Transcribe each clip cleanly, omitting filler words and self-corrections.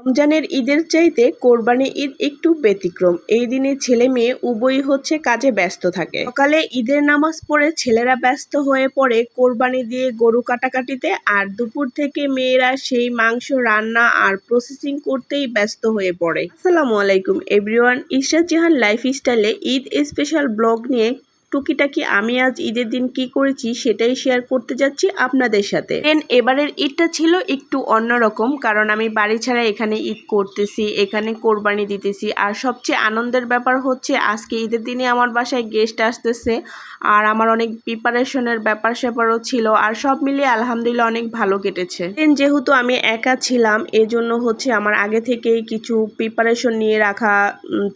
রমজানের ঈদের চাইতে কোরবানি ঈদ একটু ব্যতিক্রম। এই দিনে ছেলে মেয়ে উভয়ই হচ্ছে কাজে ব্যস্ত থাকে। সকালে ঈদের নামাজ পড়ে ছেলেরা ব্যস্ত হয়ে পড়ে কোরবানি দিয়ে গরু কাটাকাটিতে, আর দুপুর থেকে মেয়েরা সেই মাংস রান্না আর প্রসেসিং করতেই ব্যস্ত হয়ে পড়ে। আসসালামু আলাইকুম এভরিওয়ান, ইশরাত জাহান লাইফস্টাইলে ঈদ স্পেশাল ব্লগ নিয়ে টুকিটাকি আমি আজ ঈদের দিন কি করেছি সেটাই শেয়ার করতে যাচ্ছি আপনাদের সাথে। এবারের ঈদটা ছিল একটু অন্যরকম, কারণ আমি বাড়ি ছাড়া এখানে ঈদ করতেছি, এখানে কোরবানি দিতেছি। আর সবচেয়ে আনন্দের ব্যাপার হচ্ছে আজকে ঈদের দিনে আমার বাসায় গেস্ট আসতেছে, আর আমার অনেক প্রিপারেশনের ব্যাপার স্যাপারও ছিল, আর সব মিলিয়ে আলহামদুলিল্লাহ অনেক ভালো কেটেছে। যেহেতু আমি একা ছিলাম এজন্য হচ্ছে আমার আগে থেকেই কিছু প্রিপারেশন নিয়ে রাখা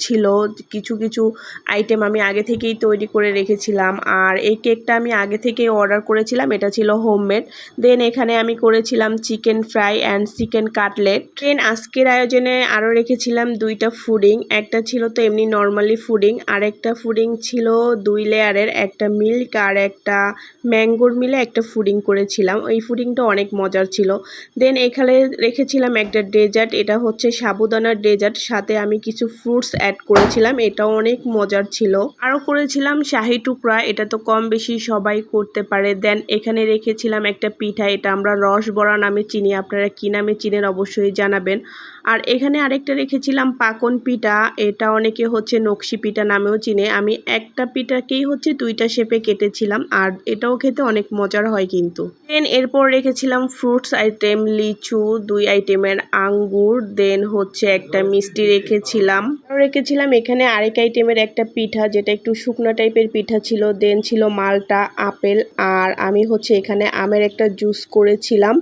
ছিল, কিছু কিছু আইটেম আমি আগে থেকেই তৈরি করে রেখেছিলাম। আর এই কেকটা আমি আগে থেকেই অর্ডার করেছিলাম, এটা ছিল হোমমেড। দেন এখানে আমি করেছিলাম chicken fry and chicken cutlet. Then আজকের আয়োজনে আরও রেখেছিলাম দুইটা ফুডিং, একটা ছিল তো এমনি নর্মালি ফুডিং, আর একটা ফুডিং ছিল 2 লেয়ারের, একটা মিল্ক আর একটা ম্যাঙ্গোর মিলে একটা ফুডিং করেছিলাম। ওই ফুডিংটা অনেক মজার ছিল। দেন এখানে রেখেছিলাম একটা ডেজার্ট, এটা হচ্ছে সাবুদানার ডেজার্ট, সাথে আমি কিছু ফ্রুটস অ্যাড করেছিলাম, এটাও অনেক মজার ছিল। আরও করেছিলাম শাহি টুকরা, এটা তো কম বেশি সবাই করতে পারে। দেন এখানে রেখেছিলাম একটা পিঠা, এটা আমরা রসবড়া নামে চিনি, আপনারা কি নামে চিনেন অবশ্যই জানাবেন। আর এখানে আরেকটা রেখেছিলাম পাকন পিঠা, এটা অনেকে হচ্ছে নকশি পিঠা নামেও চিনে। আমি একটা পিঠাকেই হচ্ছে 2টা শেপে কেটেছিলাম, আর এটাও খেতে অনেক মজার হয় কিন্তু। দেন এরপর রেখেছিলাম ফ্রুটস আইটেম, লিচু 2 আইটেমের, আঙ্গুর, দেন হচ্ছে একটা মিষ্টি রেখেছিলাম। রেখেছিলাম এখানে আরেক আইটেমের একটা পিঠা, যেটা একটু শুকনো টাইপের পিঠা ছিল। দেন ছিল মালটা, আপেল, আর আমি হচ্ছে এখানে আমের একটা জুস করেছিলাম।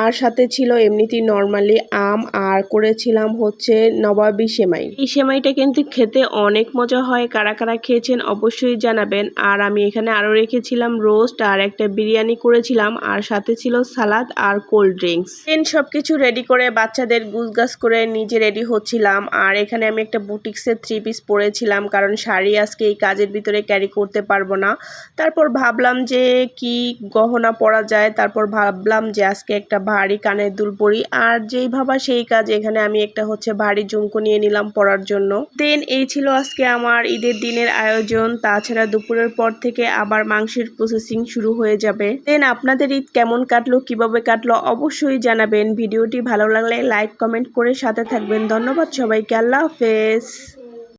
আর সাথে ছিল এমনিতেই নর্মালি আম, আর করেছিলাম হচ্ছে নবাবী সেমাই। এই সেমাইটা কিন্তু খেতে অনেক মজা হয়, কারা কারা খেয়েছেন অবশ্যই জানাবেন। আর আমি এখানে আরও রেখেছিলাম রোস্ট, আর একটা বিরিয়ানি করেছিলাম, আর সাথে ছিল সালাদ আর কোল্ড ড্রিঙ্কস। দেন সবকিছু রেডি করে বাচ্চাদের গুছগাছ করে নিজে রেডি হচ্ছিলাম। আর এখানে আমি একটা বুটিক্সের 3 পিস পরেছিলাম, কারণ শাড়ি আজকে এই কাজের ভিতরে ক্যারি করতে পারবো না। তারপর ভাবলাম যে কি গহনা পরা যায়, তারপর ভাবলাম যে আজকে একটা ভারী কানের দুল পরি, আর যেই ভাবা সেই কাজ, এখানে আমি একটা হচ্ছে ভারী ঝুমকো নিয়ে নিলাম পরার জন্য। দেন এই ছিল আজকে আমার ঈদের দিনের আয়োজন। তাছাড়া দুপুরের পর থেকে আবার মাংসের প্রসেসিং শুরু হয়ে যাবে। দেন আপনাদের ঈদ কেমন কাটলো, কিভাবে কাটলো অবশ্যই জানাবেন। ভিডিওটি ভালো লাগলে লাইক কমেন্ট করে সাথে থাকবেন। ধন্যবাদ সবাইকে, আল্লাহ হাফেজ।